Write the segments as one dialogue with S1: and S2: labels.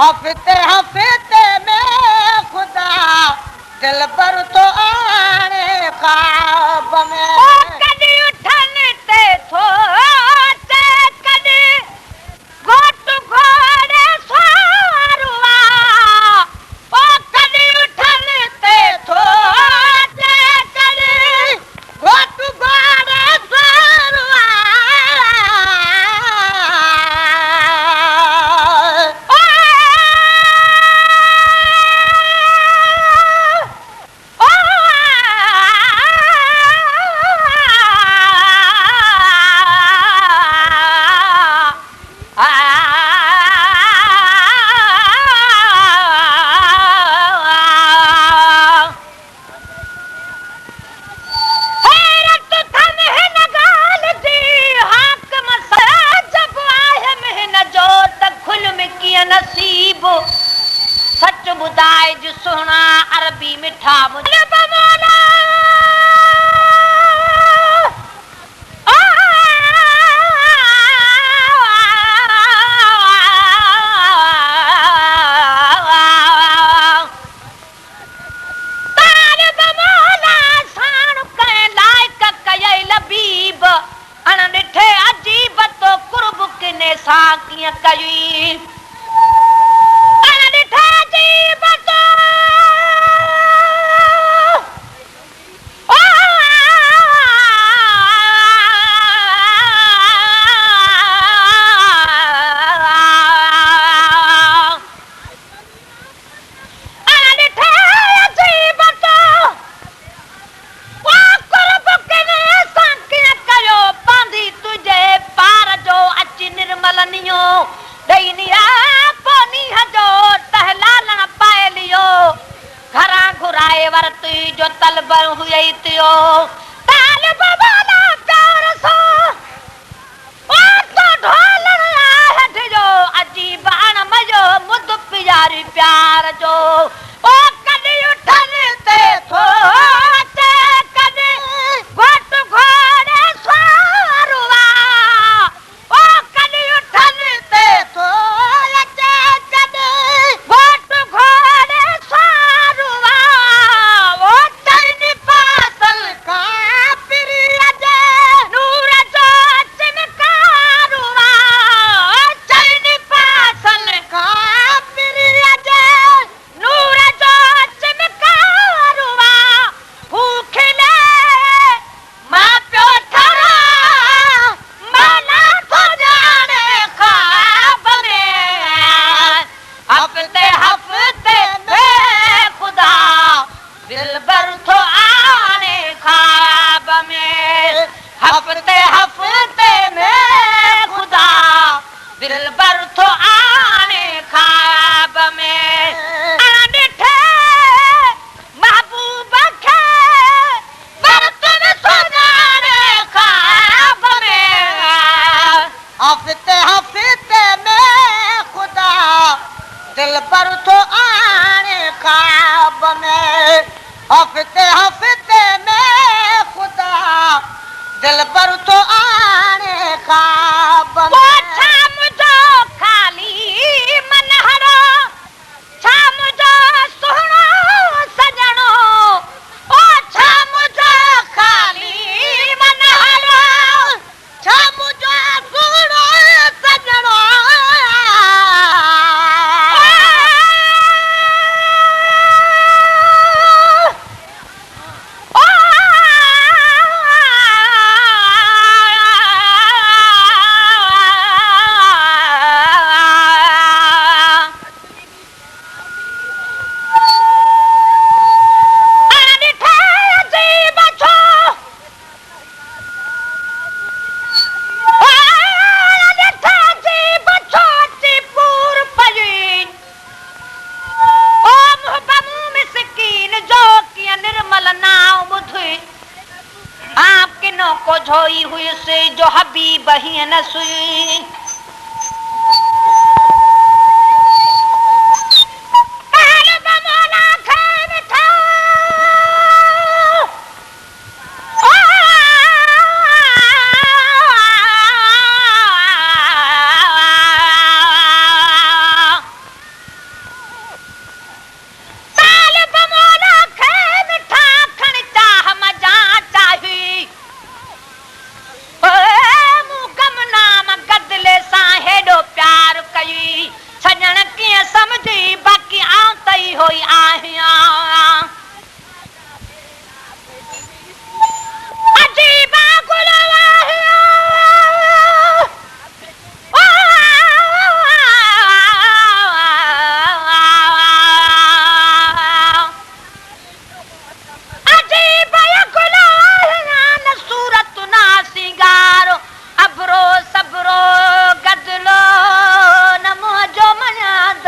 S1: हफ्ते हफ्ते में खुदा दिल पर तो आने ख्वाब में
S2: कदी उठन ते थो ते कदी घोट घोड़े स्वारुआ ओ कदी उठन ते थो ते कदी
S1: घोट घोड़े स्वारुआ
S2: नसीब सच बुधाए जो सोना अरबी मिठा मुझे बमोला ॾिठे अजीब तो कुर्ब किने सां कीअं कई ॾिठे अजीब तो जो तलबर हुई थियो तालिब वाला प्यार सो ओ तो ढोलण आहट जो अजीब अण मजो मुद प्यारी प्यार जो ओ कदी उठन ते थो ते कदी घोट घोड़े स्वारुआ ओ कदी उठन ते थो ते कदी घोट घोड़े स्वारुआ हफ्ते हफ्ते में खुदा दिल बर थो आने ख्वाब में ॾिठे महबूब खे बरतन सुञाणे ख्वाब में
S1: हफ्ते हफ्ते में खुदा दिल पर तो आने ख्वाब में हफ्ते हफ्ते में खुदा दिल पर तो आने ख्वाब में
S2: शाम जो खाली मनहरो शाम जो सुहणो सजणो ओ शाम जो खाली मनहरो
S1: शाम जो सुहणो सजणो
S2: को झोई हुई से जो हबीब ही न सुई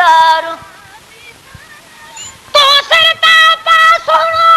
S2: गुजार तू सरता पास होनो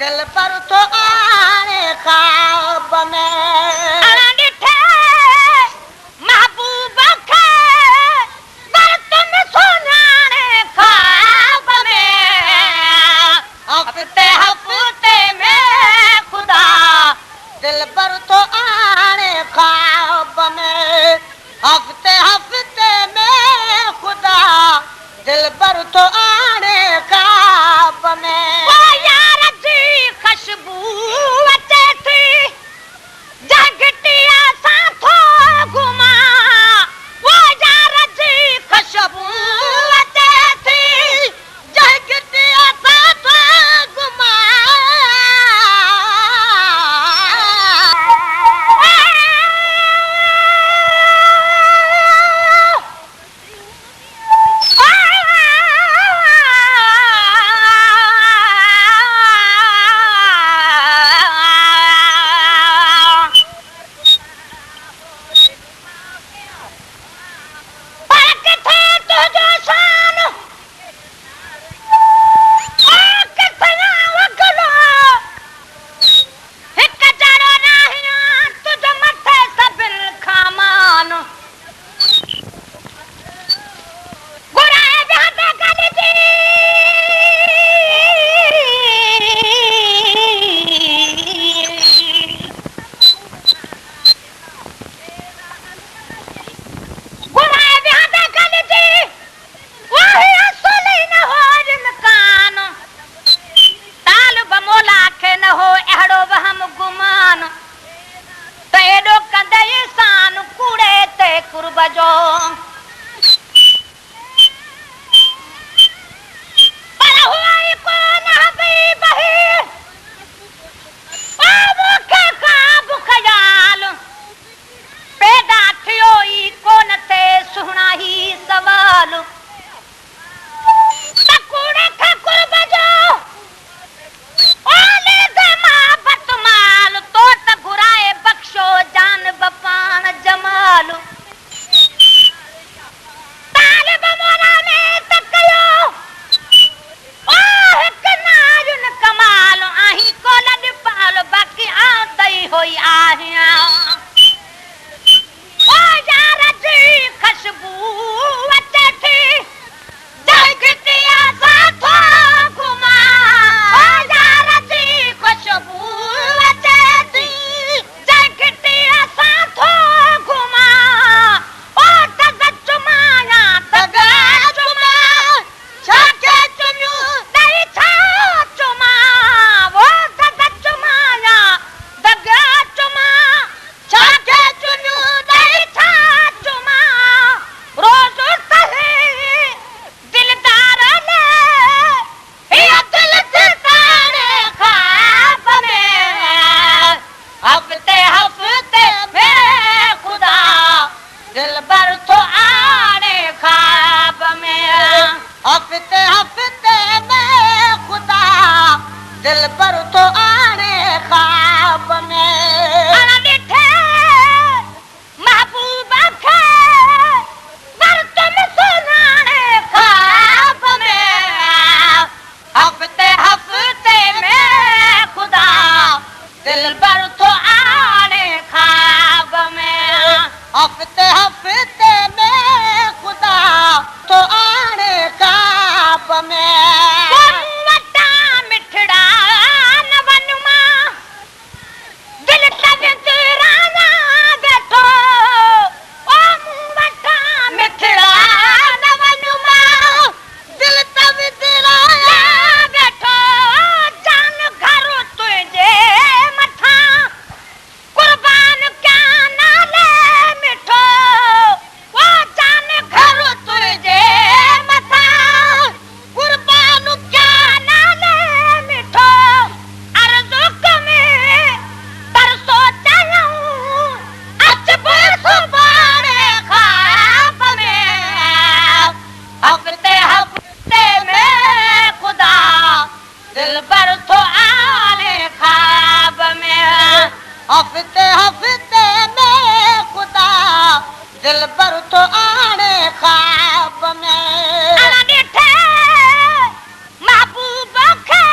S1: दिल पर तो आने ख्वाब में
S2: ॾिठे महबूब खे पर तुम सुञाणे ख्वाब में
S1: हफ्ते
S2: हफ़्ते में ख़ुदा
S1: दिल पर तो आने ख्वाब में हफ्ते में खुदा दिल पर तो आने ख्वाब में
S2: वो यार जी खुशबू अचे थी जगटिया सां थो घुमा वो यार जी खुशबू अचे थी
S1: जगटिया सां थो घुमा दिल पर तो आने ख्वाब में
S2: ॾिठे महबूबा खे पर तुम सुञाणे ख्वाब में हफ़्ते में ख़ुदा
S1: दिल पर तो आने ख्वाब में हफ्ते में खुदा तो आने ख्वाब में हफ्ते में खुदा दिल पर तो आने ख्वाब में
S2: ॾिठे महबूब खे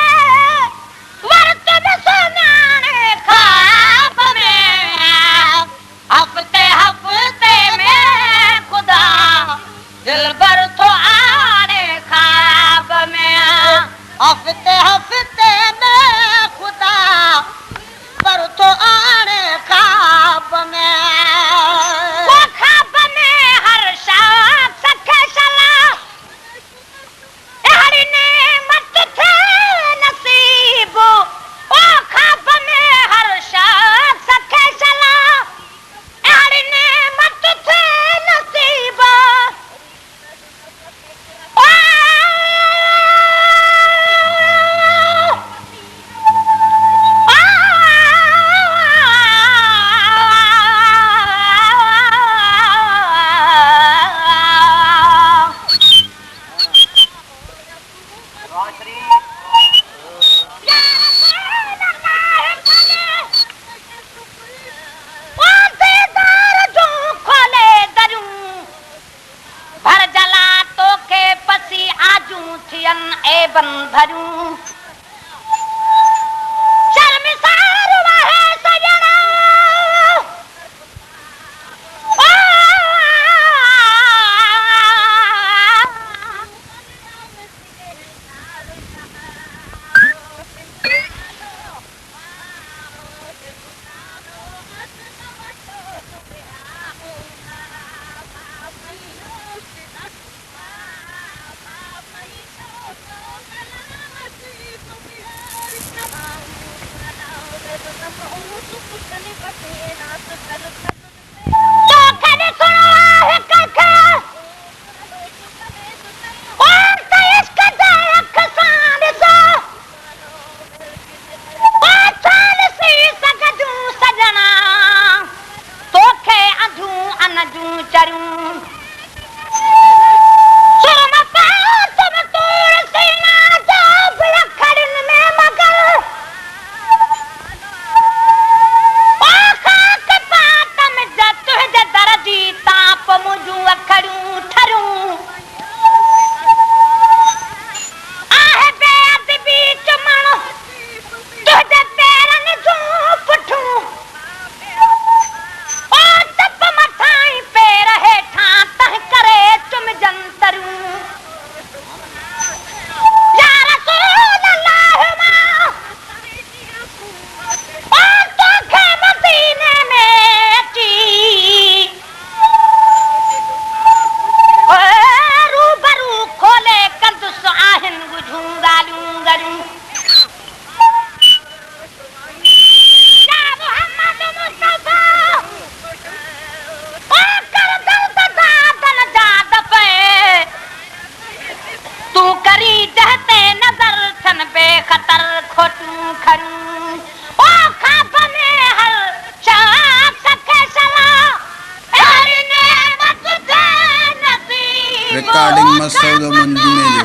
S3: Recording Masaudo Mandunejo.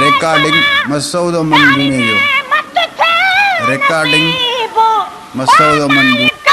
S3: Recording Masaudo Mandunejo. Recording Masaudo Mandunejo.